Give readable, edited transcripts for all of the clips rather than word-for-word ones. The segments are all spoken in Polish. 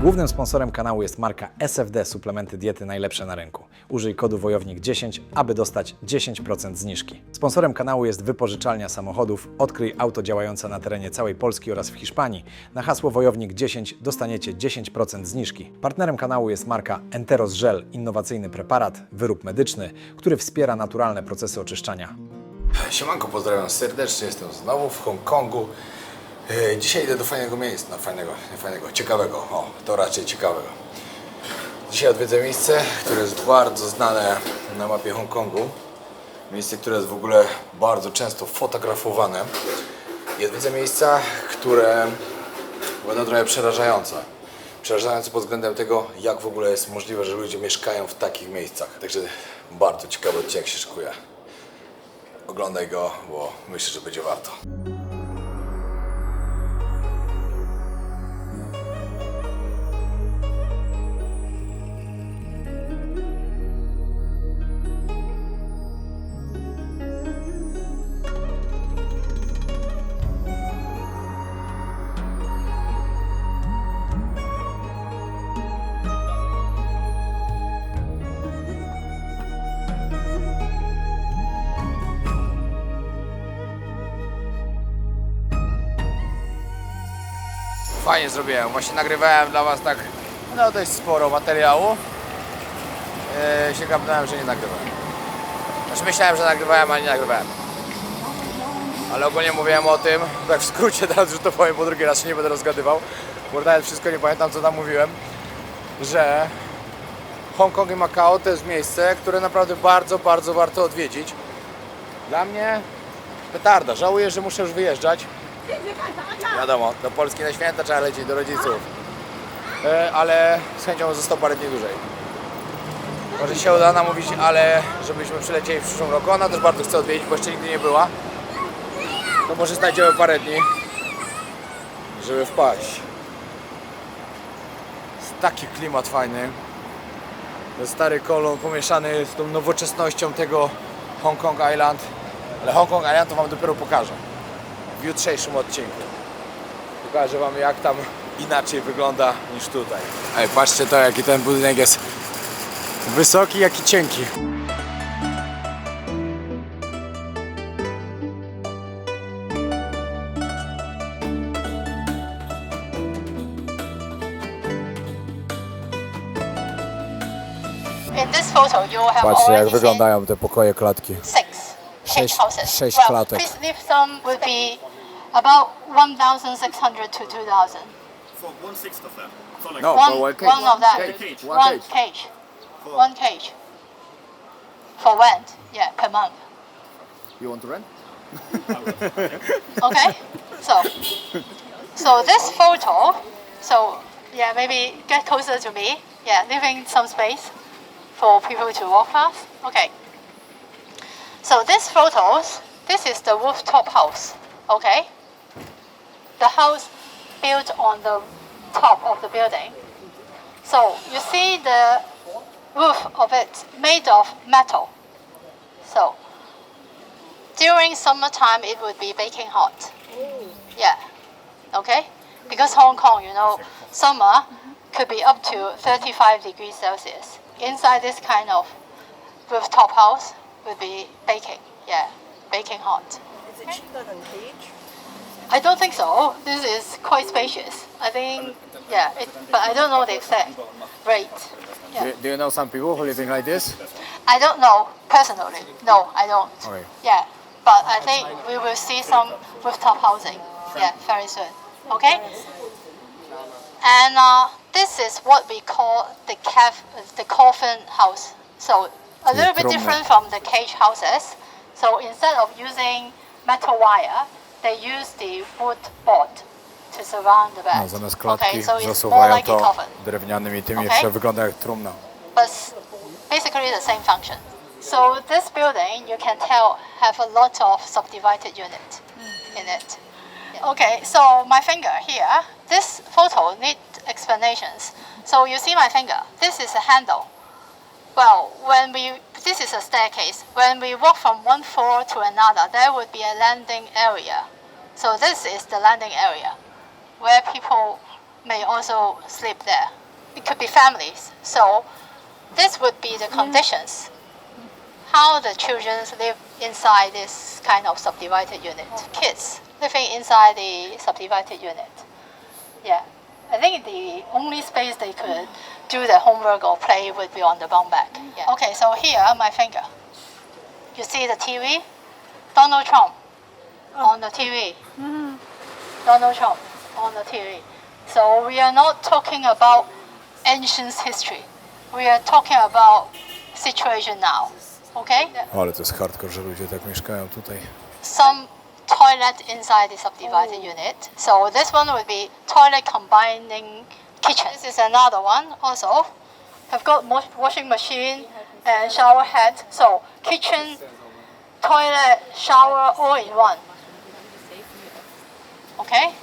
Głównym sponsorem kanału jest marka SFD Suplementy Diety najlepsze na rynku. Użyj kodu WOJOWNIK10, aby dostać 10% zniżki. Sponsorem kanału jest wypożyczalnia samochodów. Odkryj auto działające na terenie całej Polski oraz w Hiszpanii. Na hasło WOJOWNIK10 dostaniecie 10% zniżki. Partnerem kanału jest marka Enteros Gel, innowacyjny preparat, wyrób medyczny, który wspiera naturalne procesy oczyszczania. Siemanko, pozdrawiam serdecznie, jestem znowu w Hongkongu. Dzisiaj idę do fajnego miejsca, ciekawego, to raczej ciekawego. Dzisiaj odwiedzę miejsce, które jest bardzo znane na mapie Hongkongu. Miejsce, które jest w ogóle bardzo często fotografowane. I odwiedzę miejsca, które będą trochę przerażające. Przerażające pod względem tego, jak w ogóle jest możliwe, że ludzie mieszkają w takich miejscach. Także bardzo ciekawy odcinek się szykuje. Oglądaj go, bo myślę, że będzie warto. Fajnie zrobiłem, właśnie nagrywałem dla Was tak dość sporo materiału. Się kapnąłem, że nie nagrywałem. Znaczy myślałem, że nagrywałem, ale nie nagrywałem. Ale ogólnie mówiłem o tym, tak w skrócie teraz już to powiem, po drugi raz się nie będę rozgadywał, bo nawet wszystko nie pamiętam, co tam mówiłem, że Hongkong i Makao to jest miejsce, które naprawdę bardzo, bardzo warto odwiedzić. Dla mnie petarda, żałuję, że muszę już wyjeżdżać. Wiadomo, do Polski na święta trzeba lecieć do rodziców, ale z chęcią został parę dni dłużej. Może się uda namówić, ale żebyśmy przylecieli w przyszłym roku. Ona też bardzo chce odwiedzić, bo jeszcze nigdy nie była. To może znajdziemy parę dni, żeby wpaść. Jest taki klimat fajny. Ten stary kolon pomieszany z tą nowoczesnością tego Hong Kong Island. Ale Hong Kong Island to Wam dopiero pokażę w jutrzejszym odcinku. Pokażę Wam, jak tam inaczej wygląda niż tutaj. Ej, patrzcie to, jaki ten budynek jest wysoki, jak i cienki. In this photo, you have Patrzcie, jak already seen wyglądają te pokoje, klatki. six houses. sześć Well, klatek. please leave some will be about 1,600 to 2,000. For 1/6 of them. So like No, One, for one cage. one of that. Cage. One cage. One cage. For rent, yeah, per month. You want to rent? Okay. So this photo. So yeah, maybe get closer to me. Yeah, leaving some space for people to walk past. Okay. So this photos. This is the rooftop house. Okay. The house built on the top of the building. So you see the roof of it made of metal. So during summertime it would be baking hot. Yeah. Okay? Because Hong Kong, you know, summer could be up to 35 degrees Celsius. Inside this kind of rooftop house would be baking. Yeah. Baking hot. Is it cheaper than cage? I don't think so. This is quite spacious. I think, yeah, but I don't know the exact rate. Yeah. Do you know some people who living like this? I don't know personally. No, I don't. Okay. Yeah, but I think we will see some rooftop housing. Yeah, very soon. Okay. And this is what we call the coffin house. So a little bit trumna. different from the cage houses. So instead of using metal wire, they use the wood board to surround the bed. No, zamiast klatki okay, so it's more zasuwają like a to coffin. drewnianymi tymi, Okay. że wygląda jak trumna. But basically the same function. So this building, you can tell, have a lot of subdivided units in it. Okay, so my finger here, this photo need explanations. So you see my finger, this is a handle. Well, this is a staircase. When we walk from one floor to another, there would be a landing area. So this is the landing area where people may also sleep there. It could be families. So this would be the conditions. How the children live inside this kind of subdivided unit. Kids living inside the subdivided unit. Yeah. I think the only space they could do their homework or play would be on the bunk bed. Yeah. Okay, so here, my finger. You see the TV? Donald Trump on the TV. Donald Trump on the TV. So we are not talking about ancient history. We are talking about situation now. Okay? Ale to jest hardcore, że ludzie tak mieszkają tutaj. Some toilet inside the subdivided unit. So this one would be toilet combining kitchen. This is another one also. Have got washing machine and shower head. So kitchen, toilet, shower all in one. Okay?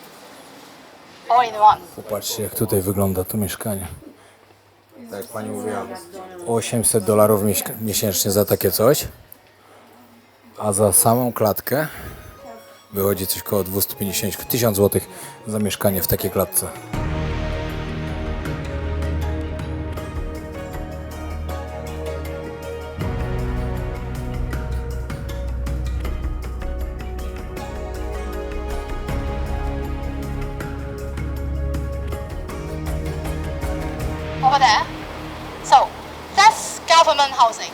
All in one. Popatrzcie, jak tutaj wygląda to mieszkanie. Tak jak pani mówiła, $800 miesięcznie za takie coś, a za samą klatkę wychodzi coś koło 250, 1000 zł za mieszkanie w takiej klatce. Over there. So that's government housing.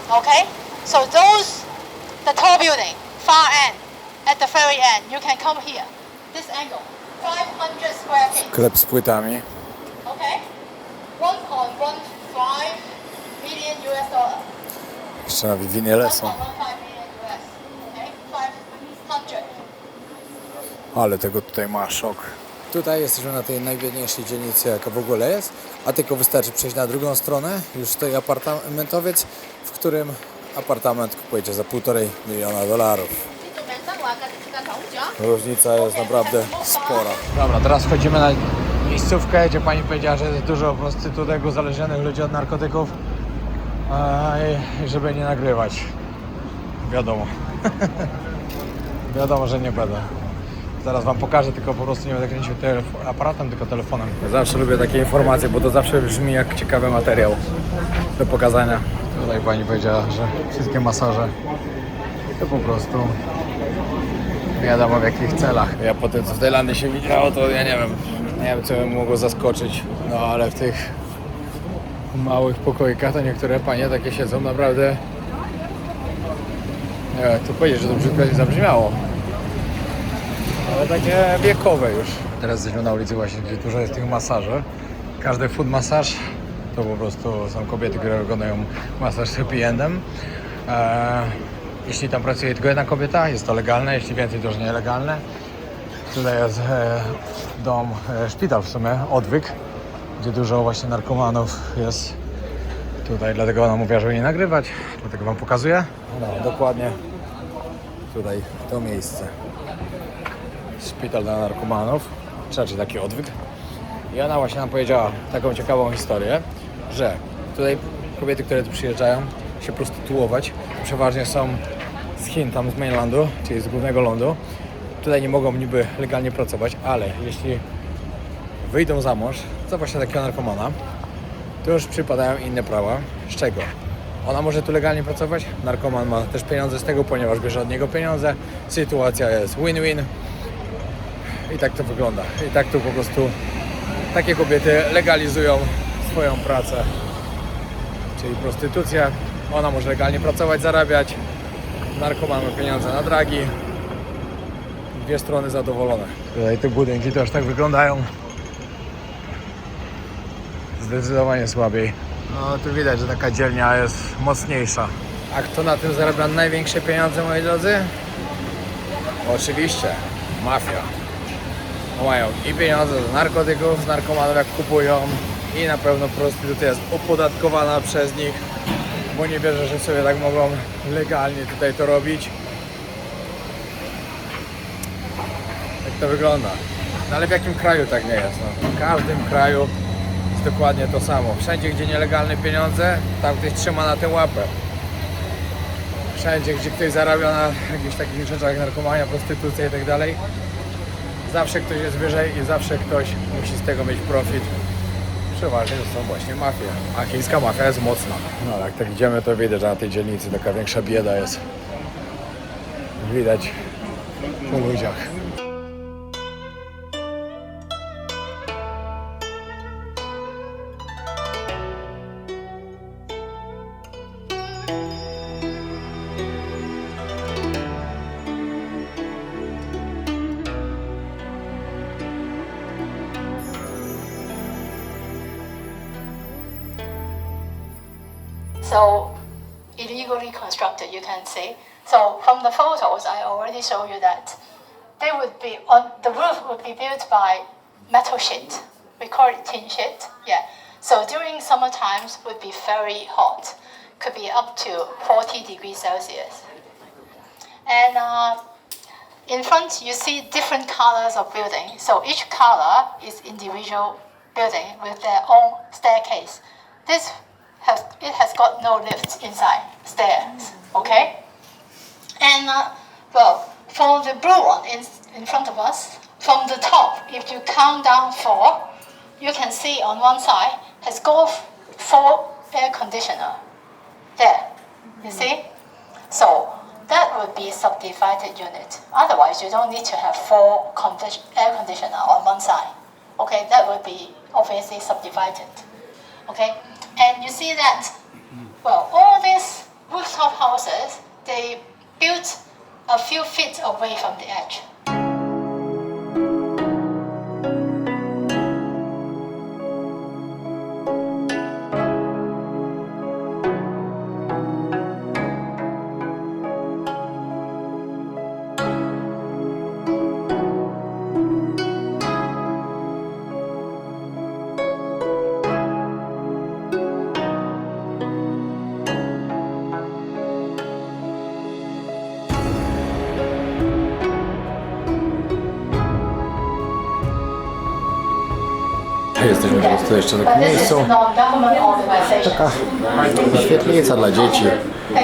Okay? So those, the tall building, far end, at the very end, you can come here. This angle, 500 square feet. Sklep z płytami. Okay? 1.15 million US dollar. Jeszcze na winieles 1.15 są. million US. Okay? 500. Ale tego tutaj ma szok. Tutaj jesteśmy na tej najbiedniejszej dzielnicy, jaka w ogóle jest, a tylko wystarczy przejść na drugą stronę. Już stoi apartamentowiec, w którym apartament kupujecie za $1,5 miliona. Różnica jest naprawdę spora. Dobra, teraz wchodzimy na miejscówkę, gdzie pani powiedziała, że jest dużo prostytutek, uzależnionych ludzi od narkotyków. I żeby nie nagrywać. Wiadomo. Wiadomo, że nie będę. Zaraz wam pokażę, tylko po prostu nie będę kręcił aparatem, tylko telefonem. Ja zawsze lubię takie informacje, bo to zawsze brzmi jak ciekawy materiał do pokazania. Tutaj pani powiedziała, że wszystkie masaże to po prostu wiadomo w jakich celach. Ja po tym, co w Tajlandii się widziało, to ja nie wiem co mnie mogło zaskoczyć. No ale w tych małych pokoikach to niektóre panie takie siedzą naprawdę... Nie wiem, tu powiedzieć, że to brzydko nie zabrzmiało. Ale takie wiekowe już. Teraz jesteśmy na ulicy właśnie, gdzie dużo jest tych masaży. Każdy food masaż to po prostu są kobiety, które wykonują masaż z happy endem. Jeśli tam pracuje tylko jedna kobieta, jest to legalne, jeśli więcej to już nielegalne. Tutaj jest dom, szpital w sumie, odwyk, gdzie dużo właśnie narkomanów jest tutaj, dlatego ona mówiła, żeby nie nagrywać, dlatego wam pokazuję. No, dokładnie tutaj to miejsce. Szpital dla narkomanów, czy taki odwyk. I ona właśnie nam powiedziała taką ciekawą historię, że tutaj kobiety, które tu przyjeżdżają się prostytuować, przeważnie są z Chin, tam z mainlandu, czyli z głównego lądu. Tutaj nie mogą niby legalnie pracować, ale jeśli wyjdą za mąż za właśnie takiego narkomana, to już przypadają inne prawa. Z czego? Ona może tu legalnie pracować, narkoman ma też pieniądze z tego, ponieważ bierze od niego pieniądze. Sytuacja jest win-win. I tak to wygląda. I tak tu po prostu takie kobiety legalizują swoją pracę. Czyli prostytucja. Ona może legalnie pracować, zarabiać. Narkoman ma pieniądze na dragi. Dwie strony zadowolone. Tutaj te budynki też tak wyglądają. Zdecydowanie słabiej. No tu widać, że taka dzielnia jest mocniejsza. A kto na tym zarabia największe pieniądze, moi drodzy? Oczywiście mafia. Mają i pieniądze z narkotyków, z narkomanów jak kupują i na pewno prostytucja jest opodatkowana przez nich, bo nie wierzę, że sobie tak mogą legalnie tutaj to robić. Jak to wygląda? No ale w jakim kraju tak nie jest? No, w każdym kraju jest dokładnie to samo. Wszędzie, gdzie nielegalne pieniądze, tam ktoś trzyma na tę łapę. Wszędzie, gdzie ktoś zarabia na jakichś takich rzeczach jak narkomania, prostytucja i tak dalej, Zawsze ktoś jest wyżej i zawsze ktoś musi z tego mieć profit. Przeważnie to są właśnie mafie, a chińska mafia jest mocna. No ale jak tak idziemy, to widać, że na tej dzielnicy taka większa bieda jest. Widać po ludziach. So illegally constructed, you can see. So from the photos, I already showed you that they would be on the roof would be built by metal sheet. We call it tin sheet. Yeah. So during summer times would be very hot, could be up to 40 degrees Celsius. And in front you see different colors of building. So each color is individual building with their own staircase. It has got no lifts inside, stairs, okay? And, well, for the blue one in front of us, from the top, if you count down 4, you can see on one side has got 4 air conditioner. There, you see? So that would be subdivided unit. Otherwise, you don't need to have 4 air conditioner on one side. Okay, that would be obviously subdivided. Okay? And you see that, well, all these rooftop houses, they built a few feet away from the edge. Jesteśmy po prostu jeszcze w takim miejscu. Taka świetlica dla dzieci,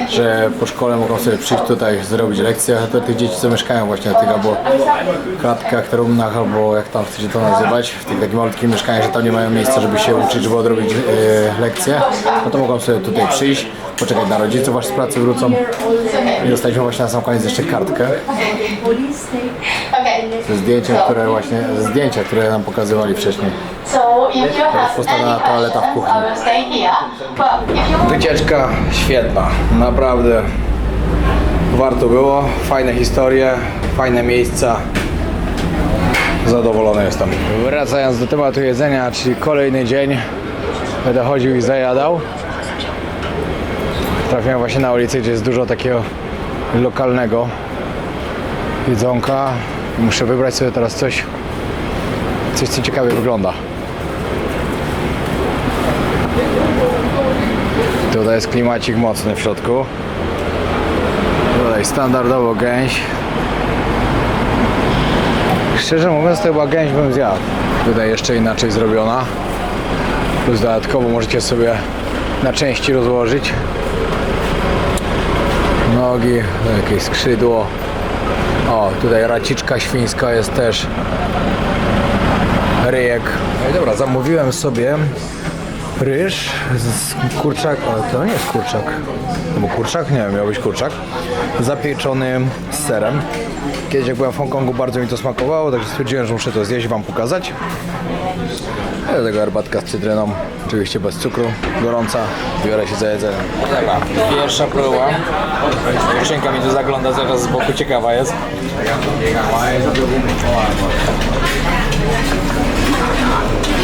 że po szkole mogą sobie przyjść tutaj, zrobić lekcje. To tych dzieci, co mieszkają właśnie na tych albo klatkach, trumnach, albo jak tam chcecie to nazywać, w tych takich malutkich mieszkaniach, że tam nie mają miejsca, żeby się uczyć, żeby odrobić lekcje, no to mogą sobie tutaj przyjść, poczekać na rodziców, aż z pracy wrócą. I dostaliśmy właśnie na sam koniec jeszcze kartkę. Zdjęcia, które nam pokazywali wcześniej. Postawiona toaleta w kuchni. Wycieczka świetna, naprawdę warto było, fajne historie, fajne miejsca, zadowolony jestem. Wracając do tematu jedzenia, czyli kolejny dzień, będę chodził i zajadał. Trafiłem właśnie na ulicę, gdzie jest dużo takiego lokalnego jedzonka. Muszę wybrać sobie teraz coś, co ciekawie wygląda. Tutaj jest klimacik mocny w środku. Tutaj standardowo gęś. Szczerze mówiąc, to chyba gęś bym zjadł. Tutaj jeszcze inaczej zrobiona. Plus dodatkowo możecie sobie na części rozłożyć. Nogi, jakieś skrzydło. O, tutaj raciczka świńska jest też. Ryjek. No i dobra, zamówiłem sobie ryż z kurczak, ale to nie jest kurczak. To był kurczak? Nie wiem, miał być kurczak. Zapieczony z serem. Kiedyś jak byłem w Hongkongu, bardzo mi to smakowało, także stwierdziłem, że muszę to zjeść i wam pokazać. I do tego herbatka z cytryną, oczywiście bez cukru, gorąca. Biorę się za jedzenie. Dobra, pierwsza próba. Dziewczynka mi tu zagląda zaraz z boku, ciekawa jest.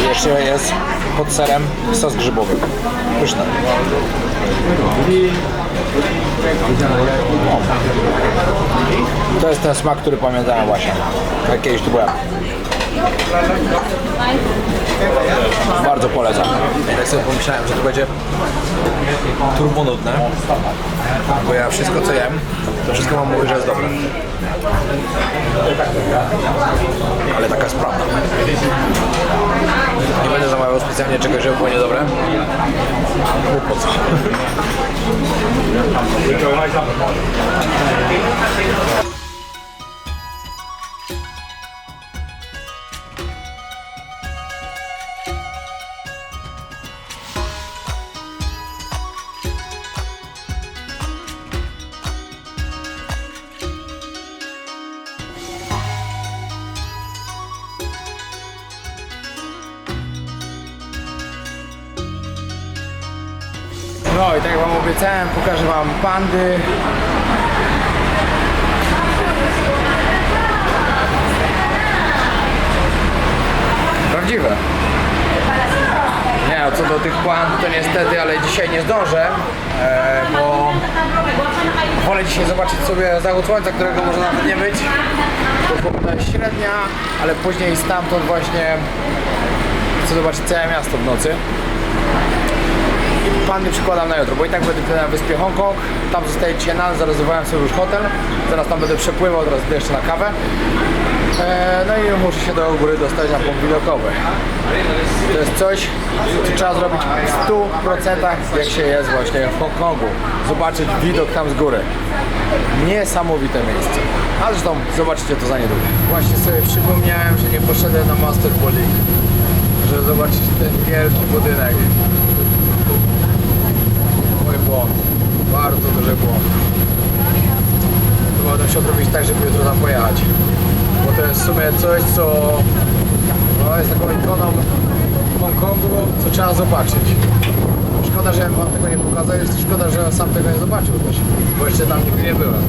Jeszcze jest pod serem sos grzybowy. Pyszne. To jest ten smak, który pamiętałem właśnie, jak kiedyś tu byłem. Bardzo polecam. Tak sobie pomyślałem, że to będzie turbonudne, bo ja wszystko co jem, to wszystko mam mówić, że jest dobre. Ale taka sprawna. Nie będę zamawiał specjalnie czegoś, żeby było niedobre. Bo po co? No i tak jak wam obiecałem, pokażę wam pandy. Prawdziwe. Nie, co do tych pand to niestety, ale dzisiaj nie zdążę, bo wolę dzisiaj zobaczyć sobie zachód słońca, którego może nawet nie być. To pogoda jest średnia, ale później stamtąd właśnie chcę zobaczyć całe miasto w nocy. I pandy przykładam na jutro, bo i tak będę na wyspie Hongkong. Tam zostaję dzisiaj na noc, zarezerwowałem sobie już hotel. Zaraz tam będę przepływał, teraz idę jeszcze na kawę. No i muszę się do góry dostać na punkt widokowy. To jest coś, co trzeba zrobić w 100% jak się jest właśnie w Hongkongu. Zobaczyć widok tam z góry. Niesamowite miejsce. A zresztą zobaczycie to za niedługo. Właśnie sobie przypomniałem, że nie poszedłem na Master Bowling, żeby zobaczyć ten wielki budynek. Mój błąd. Bardzo duży błąd. To będę musiał zrobić tak, żeby jutro tam pojechać. Bo to jest w sumie coś, co no, jest taką ikoną w Hongkongu, co trzeba zobaczyć. Szkoda, że wam tego nie pokazał, jest szkoda, że sam tego nie zobaczył też, bo jeszcze tam nigdy nie byłem.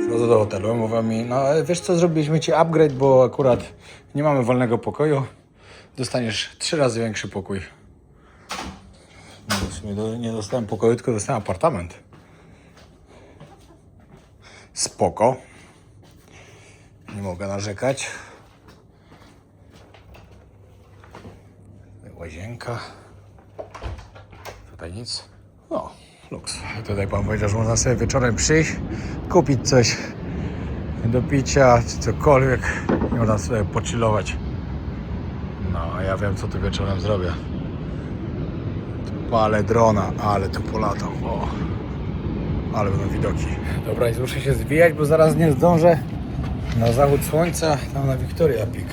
Wchodzę do hotelu, mówią mi, no wiesz co, zrobiliśmy ci upgrade, bo akurat nie mamy wolnego pokoju. Dostaniesz 3 razy większy pokój. No, w sumie nie dostałem pokoju, tylko dostałem apartament. Spoko. Nie mogę narzekać. Łazienka. Tutaj nic. O, luks. Tutaj pan powiedział, że można sobie wieczorem przyjść, kupić coś do picia, czy cokolwiek i można sobie pochillować. No, a ja wiem, co tu wieczorem zrobię. Tu palę drona, ale tu polatam. O, ale będą widoki. Dobra, i muszę się zwijać, bo zaraz nie zdążę na zachód słońca, tam na Victoria Peak.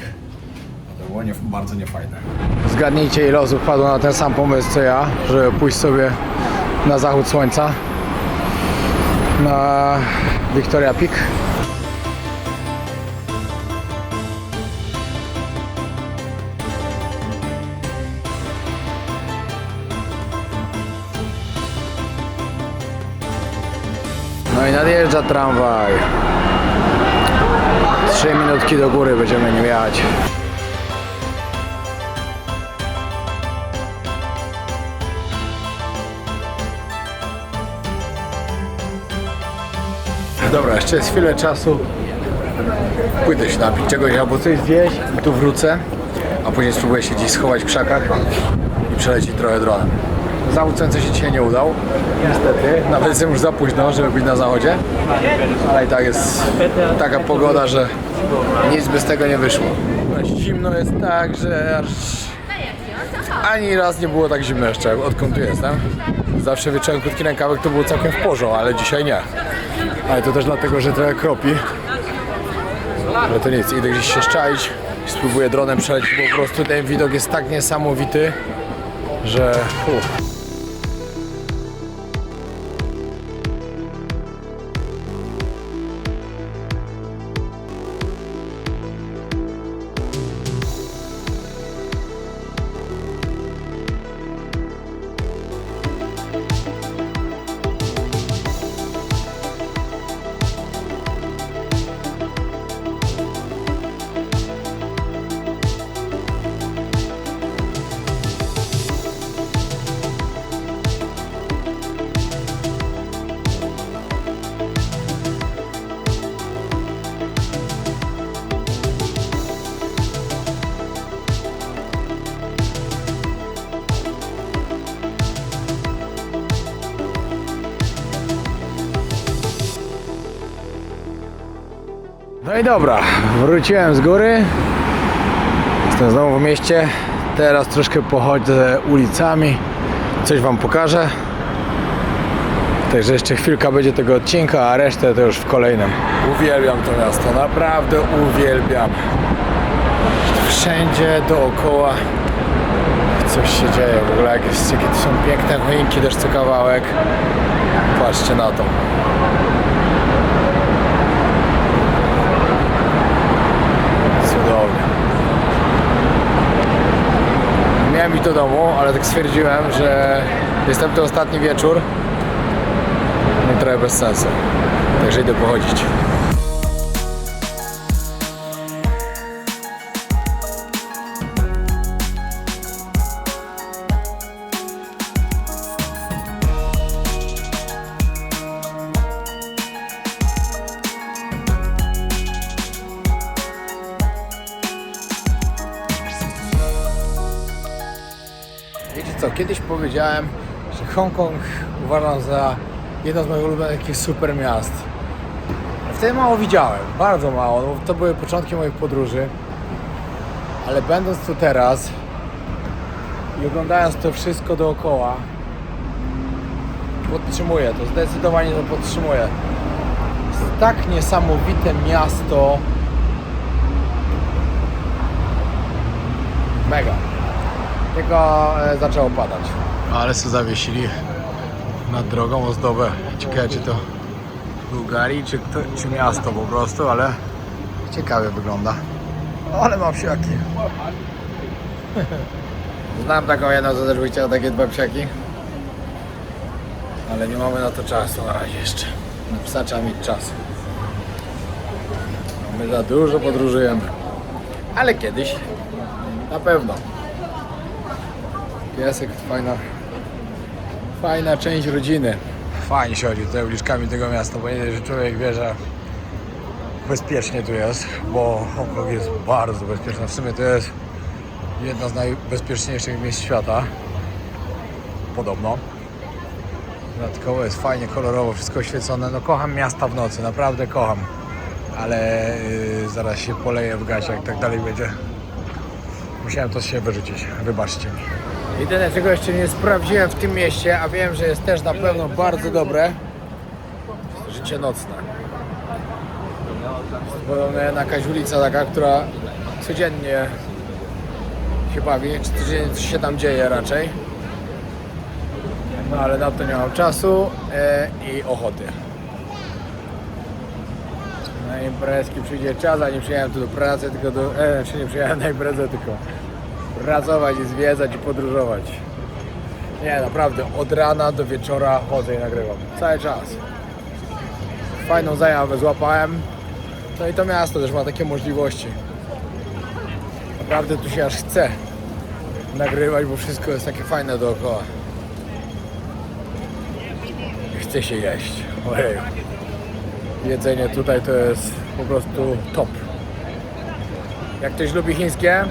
To było bardzo niefajne. Zgadnijcie, ile osób padło na ten sam pomysł co ja, żeby pójść sobie na zachód słońca na Victoria Peak. No i nadjeżdża tramwaj. 3 minutki do góry będziemy nim jechać. Dobra, jeszcze jest chwilę czasu. Pójdę się napić czegoś albo coś zjeść i tu wrócę, a później spróbuję się gdzieś schować w krzakach i przelecieć trochę dronem. Zachód słońca się dzisiaj nie udał, niestety. Nawet jest już za późno, żeby być na zachodzie, ale i tak jest taka pogoda, że nic by z tego nie wyszło. Zimno jest tak, że aż ani raz nie było tak zimno jeszcze, odkąd tu jestem. Zawsze wieczorem krótki rękawek to było całkiem w porządku, ale dzisiaj nie. Ale to też dlatego, że trochę kropi. Ale to nic, idę gdzieś się szczaić i spróbuję dronem przelecieć, bo po prostu ten widok jest tak niesamowity, że... No i dobra, wróciłem z góry. Jestem znowu w mieście. Teraz troszkę pochodzę ulicami. Coś wam pokażę. Także jeszcze chwilka będzie tego odcinka, a resztę to już w kolejnym. Uwielbiam to miasto, naprawdę uwielbiam. Wszędzie dookoła coś się dzieje. W ogóle jakie to są piękne choinki też co kawałek. Patrzcie na to. Cudownie. Miałem iść do domu, ale tak stwierdziłem, że jestem to ostatni wieczór. No trochę bez sensu. Także idę pochodzić. Wiecie co, kiedyś powiedziałem, że Hongkong uważam za jedno z moich ulubionych takich super miast. Wtedy mało widziałem, bardzo mało, no to były początki moich podróży. Ale będąc tu teraz i oglądając to wszystko dookoła, podtrzymuję to, zdecydowanie to podtrzymuję. Jest tak niesamowite miasto. Mega. Tylko zaczęło padać. Ale sobie zawiesili nad drogą ozdobę. Ciekawe, czy to Bułgarii, czy miasto po prostu, ale ciekawie wygląda. Ale mam psiaki. Znam taką jedną, co też by chciał takie dwa psiaki. Ale nie mamy na to czasu na razie jeszcze. Na psa trzeba mieć czas. My za dużo podróżujemy. Ale kiedyś na pewno. Piesek, fajna część rodziny. Fajnie się chodzi tutaj uliczkami tego miasta, bo nie dość, że człowiek wie, że bezpiecznie tu jest, bo Hongkong jest bardzo bezpieczny. W sumie to jest jedna z najbezpieczniejszych miejsc świata. Podobno. Dodatkowo jest fajnie, kolorowo, wszystko oświecone. No kocham miasta w nocy, naprawdę kocham. Ale zaraz się poleję w gacie, jak tak dalej będzie. Musiałem to się wyrzucić, wybaczcie mi. Jedyne, czego jeszcze nie sprawdziłem w tym mieście, a wiem, że jest też na pewno bardzo dobre, życie nocne. Jest podobno jakaś ulica taka, która codziennie się bawi, czy codziennie coś się tam dzieje raczej. No ale na to nie mam czasu i ochoty. Na imprezki przyjdzie czas, a nie przyjechałem tu do pracy, tylko czy nie przyjechałem na imprezę, tylko pracować i zwiedzać i podróżować. Nie, naprawdę, od rana do wieczora chodzę i nagrywam. Cały czas. Fajną zajawę złapałem. No i to miasto też ma takie możliwości. Naprawdę tu się aż chce nagrywać, bo wszystko jest takie fajne dookoła. I chce się jeść. Ojej. Jedzenie tutaj to jest po prostu top. Jak ktoś lubi chińskie,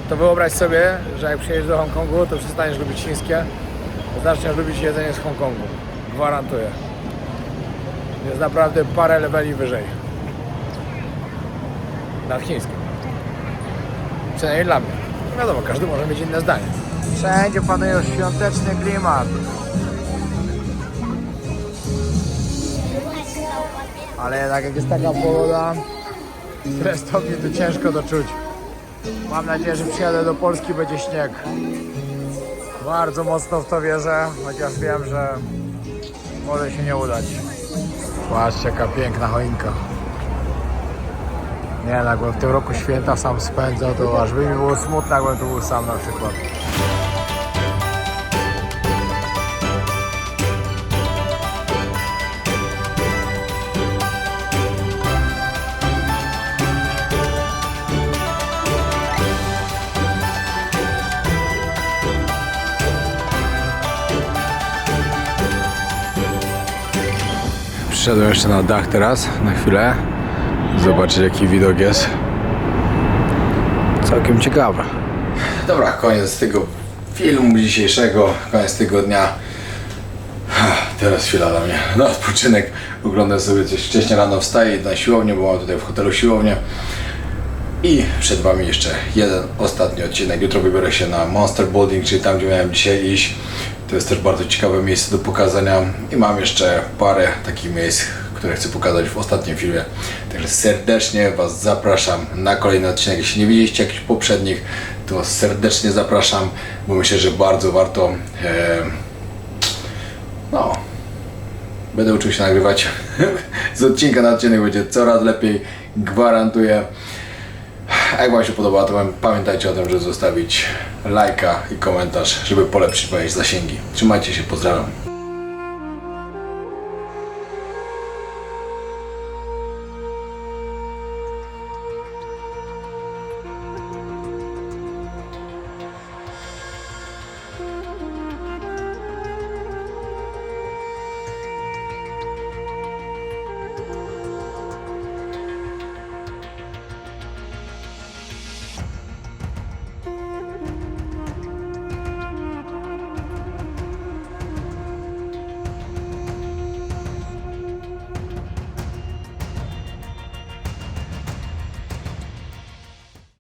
to wyobraź sobie, że jak przyjedziesz do Hongkongu, to przestaniesz lubić chińskie, zaczniesz lubić jedzenie z Hongkongu. Gwarantuję. Jest naprawdę parę leveli wyżej. Nad chińskim. Przynajmniej dla mnie. No wiadomo, każdy może mieć inne zdanie. Wszędzie panuje świąteczny klimat. Ale jednak jak jest taka pogoda, tyle stopni, to ciężko to czuć. Mam nadzieję, że przyjadę do Polski, będzie śnieg. Bardzo mocno w to wierzę, chociaż wiem, że może się nie udać. Patrzcie, jaka piękna choinka. Nie, jakbym w tym roku święta sam spędzał, to aż by mi było smutno, jakbym tu był sam na przykład. Przyszedłem jeszcze na dach teraz, na chwilę. Zobaczyć, jaki widok jest. Całkiem ciekawe. Dobra, koniec tego filmu dzisiejszego, koniec tego dnia. Teraz chwila dla mnie na odpoczynek. Oglądam sobie coś wcześniej rano, wstaję na siłownię, bo mam tutaj w hotelu siłownię. I przed Wami jeszcze jeden ostatni odcinek. Jutro wybiorę się na Monster Building, czyli tam, gdzie miałem dzisiaj iść. To jest też bardzo ciekawe miejsce do pokazania. I mam jeszcze parę takich miejsc, które chcę pokazać w ostatnim filmie. Także serdecznie Was zapraszam na kolejny odcinek. Jeśli nie widzieliście jakichś poprzednich, to serdecznie zapraszam, bo myślę, że bardzo warto. Będę uczył się nagrywać. Z odcinka na odcinek będzie coraz lepiej, gwarantuję. A jak Wam się podoba, to pamiętajcie o tym, żeby zostawić lajka i komentarz, żeby polepszyć moje zasięgi. Trzymajcie się, pozdrawiam.